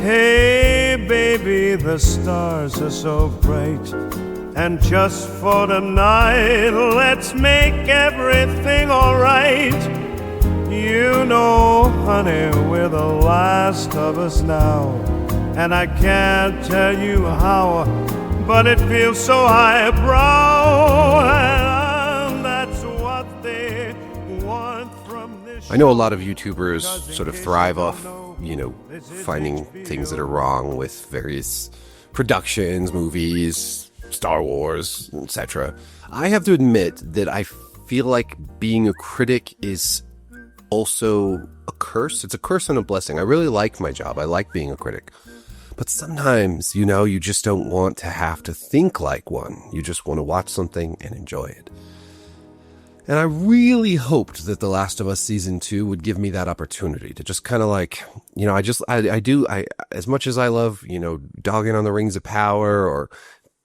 Hey, baby, the stars are so bright, and just for tonight, let's make everything alright. You know, honey, we're the last of us now, and I can't tell you how, but it feels so highbrow, and that's what they want from this show. I know a lot of YouTubers sort of thrive off, finding things that are wrong with various productions, movies, Star Wars, etc. I have to admit that I feel like being a critic is also a curse. It's a curse and a blessing. I really like my job. I like being a critic. But sometimes, you just don't want to have to think like one. You just want to watch something and enjoy it. And I really hoped that The Last of Us Season 2 would give me that opportunity to just kind of as much as I love, dogging on the Rings of Power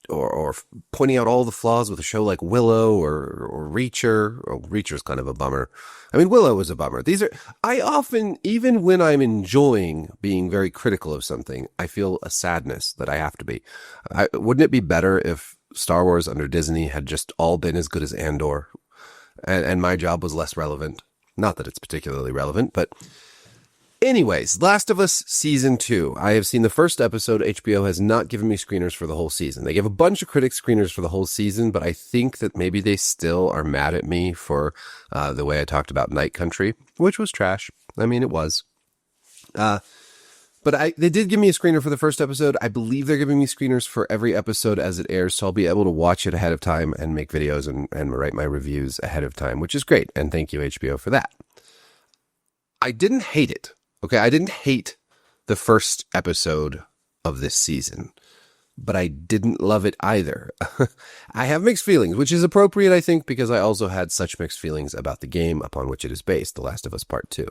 or pointing out all the flaws with a show like Willow or Reacher. Oh, Reacher's kind of a bummer. I mean, Willow is a bummer. I often, even when I'm enjoying being very critical of something, I feel a sadness that I have to be. Wouldn't it be better if Star Wars under Disney had just all been as good as Andor? And my job was less relevant. Not that it's particularly relevant, but anyways, Last of Us Season 2. I have seen the first episode. HBO has not given me screeners for the whole season. They give a bunch of critics screeners for the whole season, but I think that maybe they still are mad at me for the way I talked about Night Country, which was trash. I mean, it was. But they did give me a screener for the first episode. I believe they're giving me screeners for every episode as it airs, so I'll be able to watch it ahead of time and make videos and write my reviews ahead of time, which is great. And thank you, HBO, for that. I didn't hate it. Okay, I didn't hate the first episode of this season, but I didn't love it either. I have mixed feelings, which is appropriate, I think, because I also had such mixed feelings about the game upon which it is based, The Last of Us Part 2.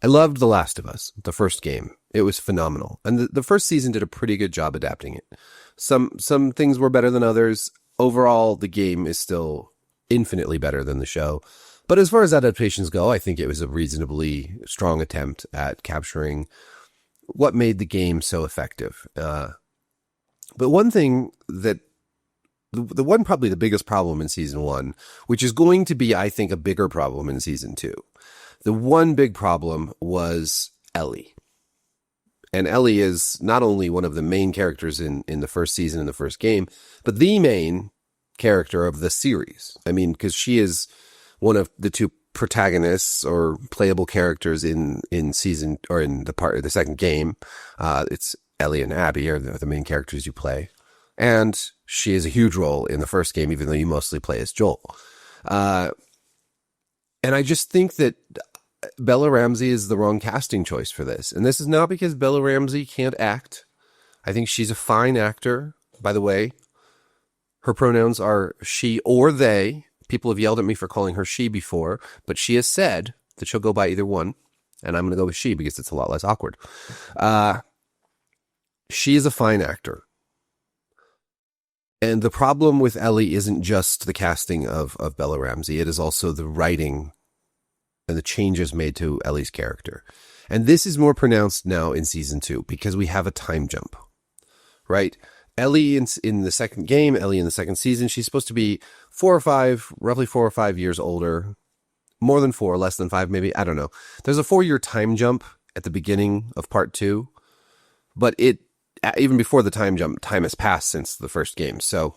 I loved The Last of Us, the first game. It was phenomenal. And the first season did a pretty good job adapting it. Some things were better than others. Overall, the game is still infinitely better than the show. But as far as adaptations go, I think it was a reasonably strong attempt at capturing what made the game so effective. But one thing that probably the biggest problem in season 1, which is going to be, I think, a bigger problem in season 2. The one big problem was Ellie. And Ellie is not only one of the main characters in the first season, in the first game, but the main character of the series. I mean, because she is one of the two protagonists or playable characters in season, or in the second game. It's Ellie and Abby are the main characters you play. And she has a huge role in the first game, even though you mostly play as Joel. And I just think that Bella Ramsey is the wrong casting choice for this. And this is not because Bella Ramsey can't act. I think she's a fine actor. By the way, her pronouns are she or they. People have yelled at me for calling her she before, but she has said that she'll go by either one. And I'm going to go with she because it's a lot less awkward. She is a fine actor. And the problem with Ellie isn't just the casting of Bella Ramsey. It is also the writing and the changes made to Ellie's character. And this is more pronounced now in season 2 because we have a time jump, right? Ellie in the second game, Ellie in the second season, she's supposed to be roughly 4 or 5 years older. More than 4, less than 5, maybe. I don't know. There's a 4-year time jump at the beginning of part 2, but even before the time jump, time has passed since the first game. So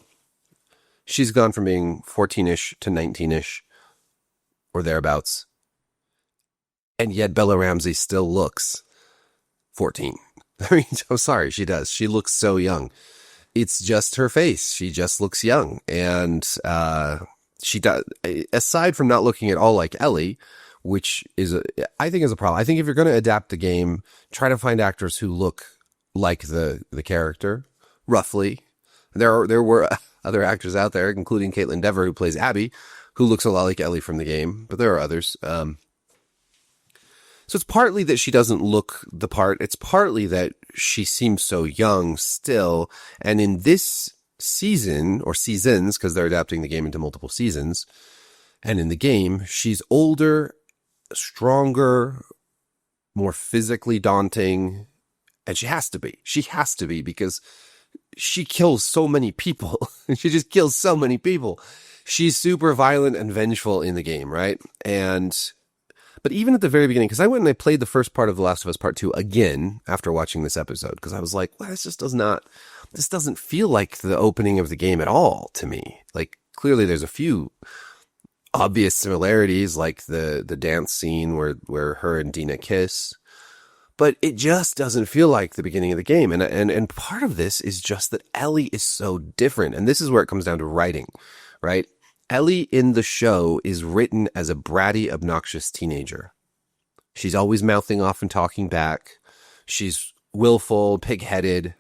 she's gone from being 14-ish to 19-ish or thereabouts. And yet Bella Ramsey still looks 14. I mean, I'm sorry, she does. She looks so young. It's just her face. She just looks young. And she does, aside from not looking at all like Ellie, which I think is a problem. I think if you're going to adapt the game, try to find actors who look like the character, roughly. There were other actors out there, including Caitlin Dever, who plays Abby, who looks a lot like Ellie from the game, but there are others. So it's partly that she doesn't look the part. It's partly that she seems so young still. And in this season, or seasons, because they're adapting the game into multiple seasons, and in the game, she's older, stronger, more physically daunting, And she has to be. She has to be because she kills so many people. She just kills so many people. She's super violent and vengeful in the game, right? But even at the very beginning, because I went and I played the first part of The Last of Us Part 2 again after watching this episode, because I was like, well, this doesn't feel like the opening of the game at all to me. Like, clearly there's a few obvious similarities, like the dance scene where her and Dina kiss, but it just doesn't feel like the beginning of the game. And part of this is just that Ellie is so different. And this is where it comes down to writing, right? Ellie in the show is written as a bratty, obnoxious teenager. She's always mouthing off and talking back. She's willful, pig-headed,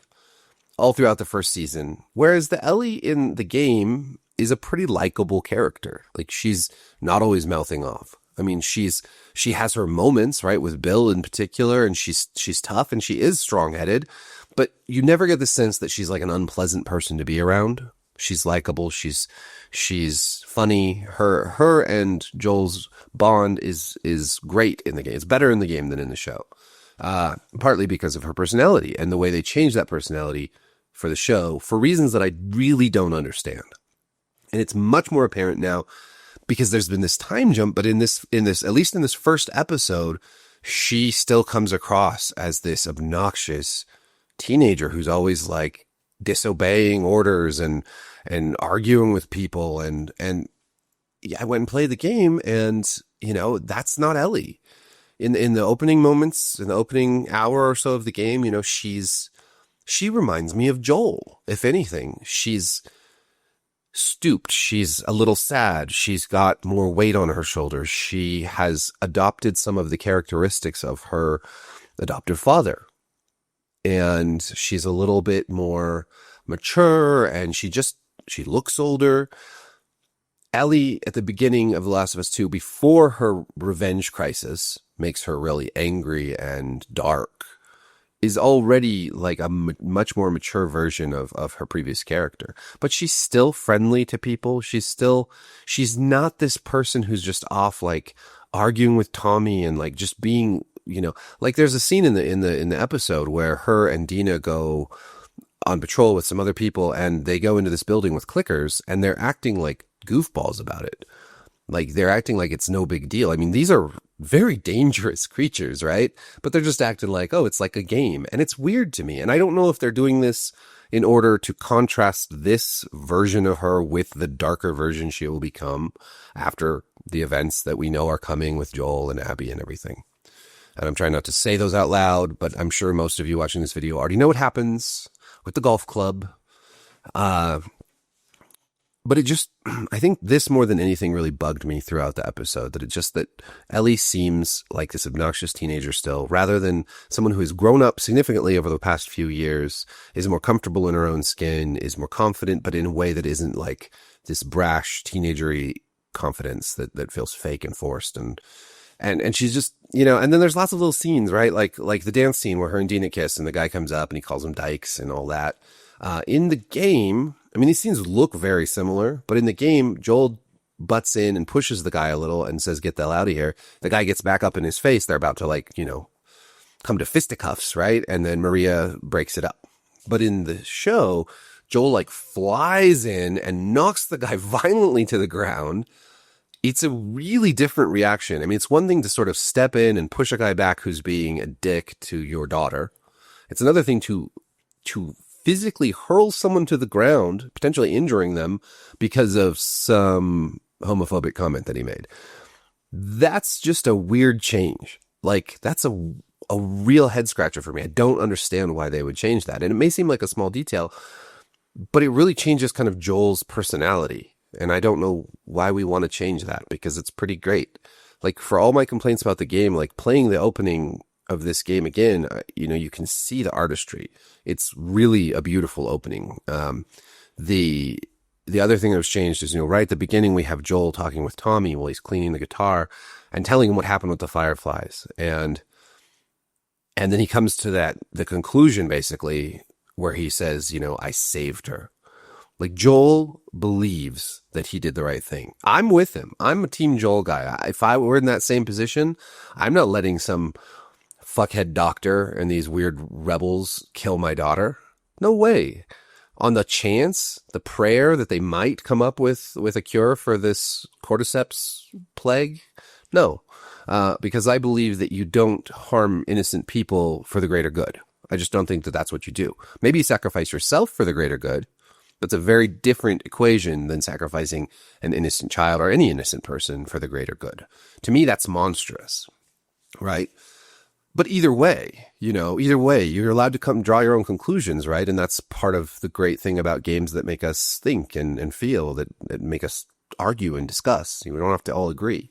all throughout the first season. Whereas the Ellie in the game is a pretty likable character. Like, she's not always mouthing off. I mean, she has her moments, right, with Bill in particular, and she's tough and she is strong-headed, but you never get the sense that she's like an unpleasant person to be around. She's likable. She's funny. Her and Joel's bond is great in the game. It's better in the game than in the show. Partly because of her personality and the way they changed that personality for the show for reasons that I really don't understand. And it's much more apparent now because there's been this time jump, but in this, at least in this first episode, she still comes across as this obnoxious teenager who's always like disobeying orders and arguing with people. And yeah, I went and played the game and, that's not Ellie. In the opening moments, in the opening hour or so of the game, she reminds me of Joel. If anything, she's stooped. She's a little sad. She's got more weight on her shoulders. She has adopted some of the characteristics of her adoptive father. And she's a little bit more mature and she looks older. Ellie at the beginning of The Last of Us 2, before her revenge crisis makes her really angry and dark, is already like a much more mature version of her previous character. But she's still friendly to people. She's not this person who's just off like arguing with Tommy and like just being, like there's a scene in the episode where her and Dina go on patrol with some other people and they go into this building with clickers and they're acting like goofballs about it. Like they're acting like it's no big deal. I mean, these are very dangerous creatures, right? But they're just acting like, oh, it's like a game. And it's weird to me. And I don't know if they're doing this in order to contrast this version of her with the darker version she will become after the events that we know are coming with Joel and Abby and everything. And I'm trying not to say those out loud, but I'm sure most of you watching this video already know what happens with the golf club. But it just, I think this more than anything really bugged me throughout the episode, that Ellie seems like this obnoxious teenager still, rather than someone who has grown up significantly over the past few years, is more comfortable in her own skin, is more confident, but in a way that isn't like this brash teenagery confidence that feels fake and forced. And she's just, and then there's lots of little scenes, right? Like the dance scene where her and Dina kiss and the guy comes up and he calls them dykes and all that. In the game, I mean, these scenes look very similar, but in the game, Joel butts in and pushes the guy a little and says, get the hell out of here. The guy gets back up in his face. They're about to come to fisticuffs, right? And then Maria breaks it up. But in the show, Joel flies in and knocks the guy violently to the ground. It's a really different reaction. I mean, it's one thing to sort of step in and push a guy back who's being a dick to your daughter. It's another thing to physically hurl someone to the ground, potentially injuring them because of some homophobic comment that he made. That's just a weird change. That's a real head scratcher for me. I don't understand why they would change that. And it may seem like a small detail, but it really changes kind of Joel's personality. And I don't know why we want to change that because it's pretty great. For all my complaints about the game, playing the opening of this game again, you can see the artistry. It's really a beautiful opening. The other thing that was changed is, right at the beginning, we have Joel talking with Tommy while he's cleaning the guitar and telling him what happened with the fireflies. And then he comes to the conclusion, basically, where he says, I saved her. Joel believes that he did the right thing. I'm with him. I'm a Team Joel guy. If I were in that same position, I'm not letting some fuckhead doctor and these weird rebels kill my daughter. No way. On the chance, the prayer that they might come up with a cure for this cordyceps plague? No, because I believe that you don't harm innocent people for the greater good. I just don't think that that's what you do. Maybe you sacrifice yourself for the greater good. That's a very different equation than sacrificing an innocent child or any innocent person for the greater good. To me, that's monstrous, right? But either way, you're allowed to come draw your own conclusions, right? And that's part of the great thing about games that make us think and feel, that make us argue and discuss. We don't have to all agree.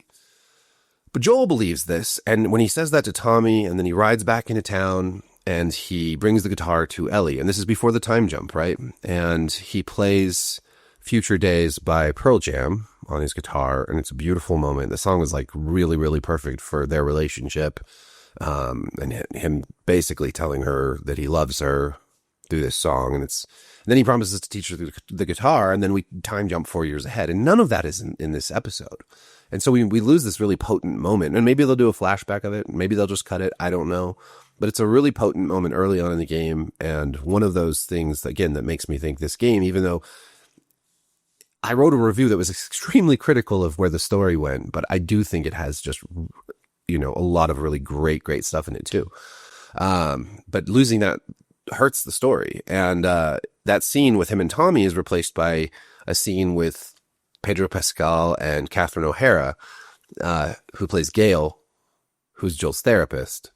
But Joel believes this, and when he says that to Tommy, and then he rides back into town, and he brings the guitar to Ellie, and this is before the time jump, right? And he plays Future Days by Pearl Jam on his guitar, and it's a beautiful moment. The song was like really, really perfect for their relationship. And him basically telling her that he loves her through this song. And then he promises to teach her the guitar, and then we time jump 4 years ahead. And none of that is in this episode. And so we lose this really potent moment, and maybe they'll do a flashback of it. Maybe they'll just cut it. I don't know. But it's a really potent moment early on in the game. And one of those things, again, that makes me think this game, even though I wrote a review that was extremely critical of where the story went, but I do think it has just, a lot of really great stuff in it too. But losing that hurts the story. And that scene with him and Tommy is replaced by a scene with Pedro Pascal and Catherine O'Hara, who plays Gail, who's Joel's therapist.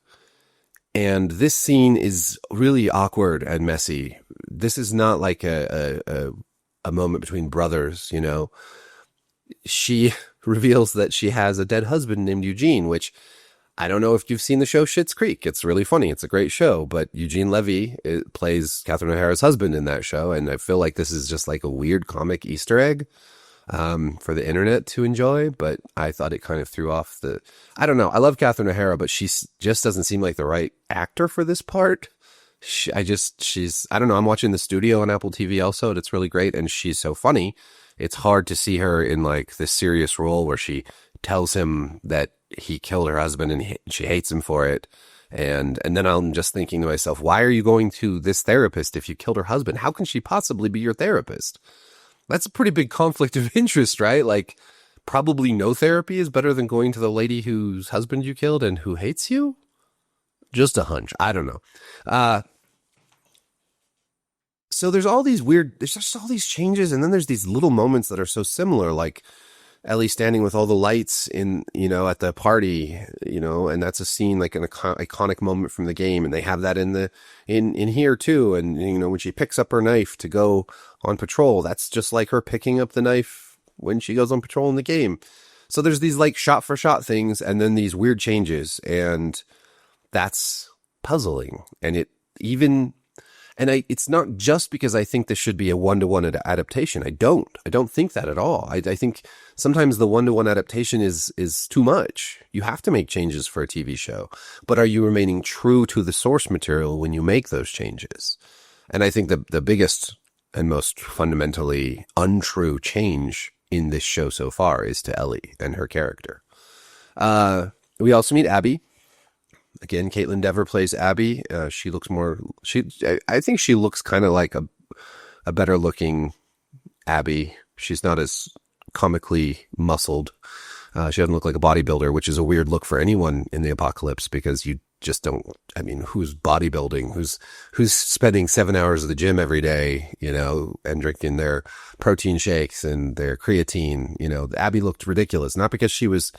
And this scene is really awkward and messy. This is not like a moment between brothers, She reveals that she has a dead husband named Eugene, which I don't know if you've seen the show Schitt's Creek. It's really funny. It's a great show, but Eugene Levy plays Catherine O'Hara's husband in that show. And I feel like this is just like a weird comic Easter egg for the internet to enjoy, but I thought it kind of threw off I don't know. I love Catherine O'Hara, but she just doesn't seem like the right actor for this part. I don't know. I'm watching The Studio on Apple TV also, and it's really great. And she's so funny. It's hard to see her in like this serious role where she tells him that he killed her husband and she hates him for it. And then I'm just thinking to myself, why are you going to this therapist if you killed her husband? How can she possibly be your therapist? That's a pretty big conflict of interest, right? Like, probably no therapy is better than going to the lady whose husband you killed and who hates you? Just a hunch. I don't know. So there's just all these changes, and then there's these little moments that are so similar, like Ellie standing with all the lights in, at the party, and that's a scene, like an iconic moment from the game. And they have that in here too. And, when she picks up her knife to go on patrol, that's just like her picking up the knife when she goes on patrol in the game. So there's these like shot for shot things, and then these weird changes, and that's puzzling. And it's not just because I think this should be a one-to-one adaptation. I don't think that at all. I think sometimes the one-to-one adaptation is too much. You have to make changes for a TV show, but are you remaining true to the source material when you make those changes? And I think the biggest and most fundamentally untrue change in this show so far is to Ellie and her character. We also meet Abby. Again, Caitlin Dever plays Abby. She looks I think she looks kind of like a better looking Abby. She's not as comically muscled. She doesn't look like a bodybuilder, which is a weird look for anyone in the apocalypse, because you just don't, who's bodybuilding, who's spending 7 hours at the gym every day, and drinking their protein shakes and their creatine. Abby looked ridiculous, not because she was,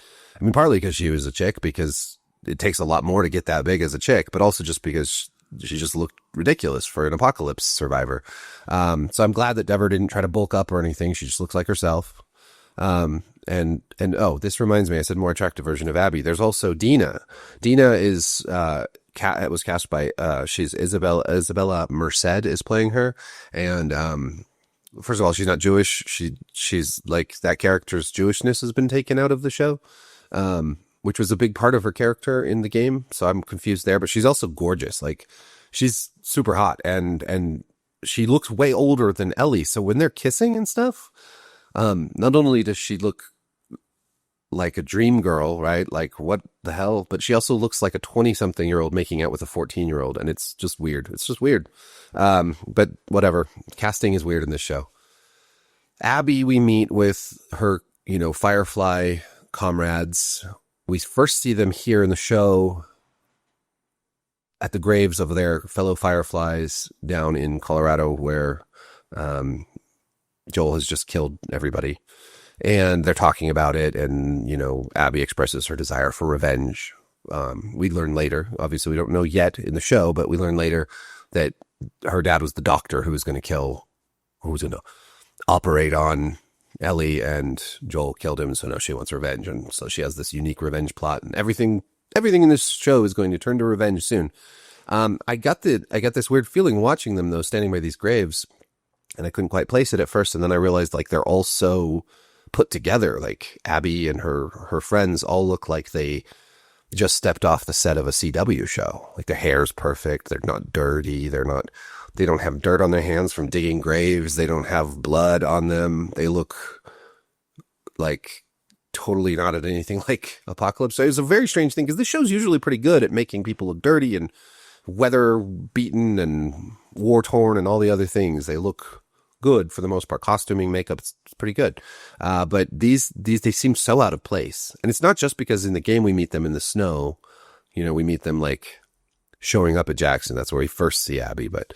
partly because she was a chick, because it takes a lot more to get that big as a chick, but also just because she just looked ridiculous for an apocalypse survivor. So I'm glad that Dever didn't try to bulk up or anything. She just looks like herself. And this reminds me, I said more attractive version of Abby. There's also Dina. Dina was cast by, she's Isabella Merced is playing her. And, first of all, she's not Jewish. She's like, that character's Jewishness has been taken out of the show. Which was a big part of her character in the game. So I'm confused there, but she's also gorgeous. Like, she's super hot, and she looks way older than Ellie. So when they're kissing and stuff, not only does she look like a dream girl, right? Like, what the hell? But she also looks like a 20-something-year-old making out with a 14-year-old, and it's just weird. It's just weird. But whatever. Casting is weird in this show. Abby, we meet with her, Firefly comrades. We first see them here in the show at the graves of their fellow Fireflies down in Colorado, where Joel has just killed everybody. And they're talking about it, and, Abby expresses her desire for revenge. We learn later, obviously we don't know yet in the show, but we learn later that her dad was the doctor who was going to operate on Ellie, and Joel killed him, so now she wants revenge, and so she has this unique revenge plot, and everything in this show is going to turn to revenge soon. I got this weird feeling watching them, though, standing by these graves, and I couldn't quite place it at first, and then I realized, like, they're all so put together. Like, Abby and her friends all look like they just stepped off the set of a CW show. Like, their hair's perfect, they're not dirty, they don't have dirt on their hands from digging graves, they don't have blood on them, they look like totally not at anything like Apocalypse. So it's a very strange thing, because this show's usually pretty good at making people look dirty and weather beaten and war torn and all the other things. They look good for the most part. Costuming, makeup, it's pretty good. But these they seem so out of place. And it's not just because in the game we meet them in the snow. We meet them like showing up at Jackson. That's where we first see Abby. But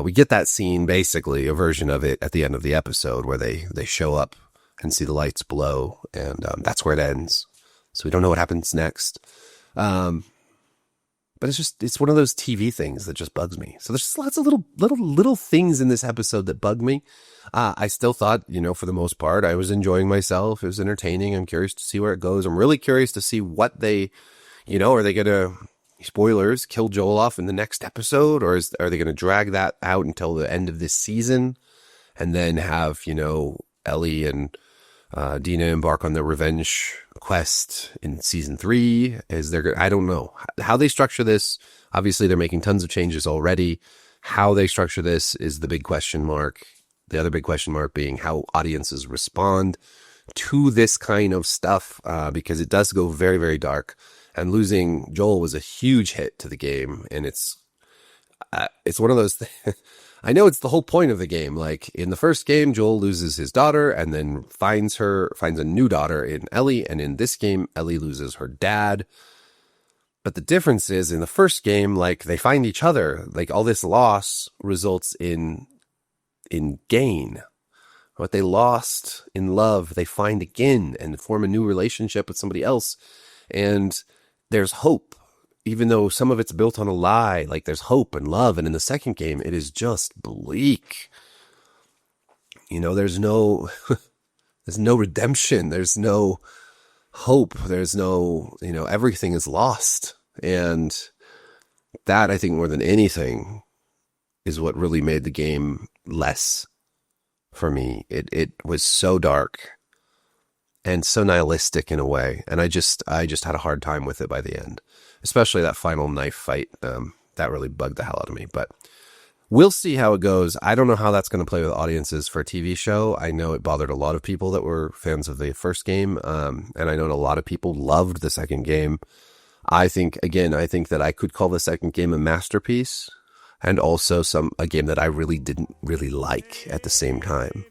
we get that scene, basically a version of it at the end of the episode, where they show up and see the lights below, and that's where it ends. So we don't know what happens next. But it's one of those TV things that just bugs me. So there's just lots of little things in this episode that bug me. I still thought, for the most part, I was enjoying myself. It was entertaining. I'm curious to see where it goes. I'm really curious to see what they, are they going to, spoilers, kill Joel off in the next episode? Or are they going to drag that out until the end of this season? And then have, Ellie and Dina embark on the revenge quest in season 3. I don't know how they structure this. Obviously they're making tons of changes already. How they structure this is the big question mark. The other big question mark being how audiences respond to this kind of stuff, because it does go very, very dark, and losing Joel was a huge hit to the game. And it's one of those things. I know it's the whole point of the game. Like, in the first game, Joel loses his daughter and then finds a new daughter in Ellie. And in this game, Ellie loses her dad. But the difference is, in the first game, like, they find each other. Like, all this loss results in gain. What they lost in love, they find again and form a new relationship with somebody else. And there's hope. Even though some of it's built on a lie, like, there's hope and love. And in the second game, it is just bleak. There's no redemption. There's no hope. There's no, everything is lost. And that, I think, more than anything, is what really made the game less for me. It was so dark and so nihilistic in a way. And I just had a hard time with it by the end. Especially that final knife fight. That really bugged the hell out of me. But we'll see how it goes. I don't know how that's going to play with audiences for a TV show. I know it bothered a lot of people that were fans of the first game. And I know a lot of people loved the second game. I think that I could call the second game a masterpiece, and also a game that I really didn't really like at the same time.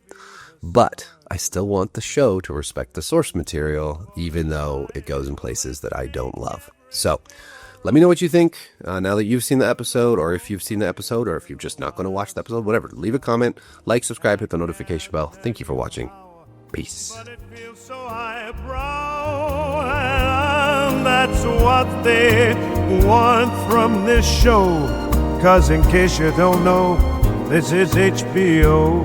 But I still want the show to respect the source material, even though it goes in places that I don't love. So let me know what you think now that you've seen the episode, or if you've seen the episode, or if you're just not going to watch the episode, whatever. Leave a comment, like, subscribe, hit the notification bell. Thank you for watching. Peace. But it feels so highbrow, and that's what they want from this show. 'Cause in case you don't know, this is HBO.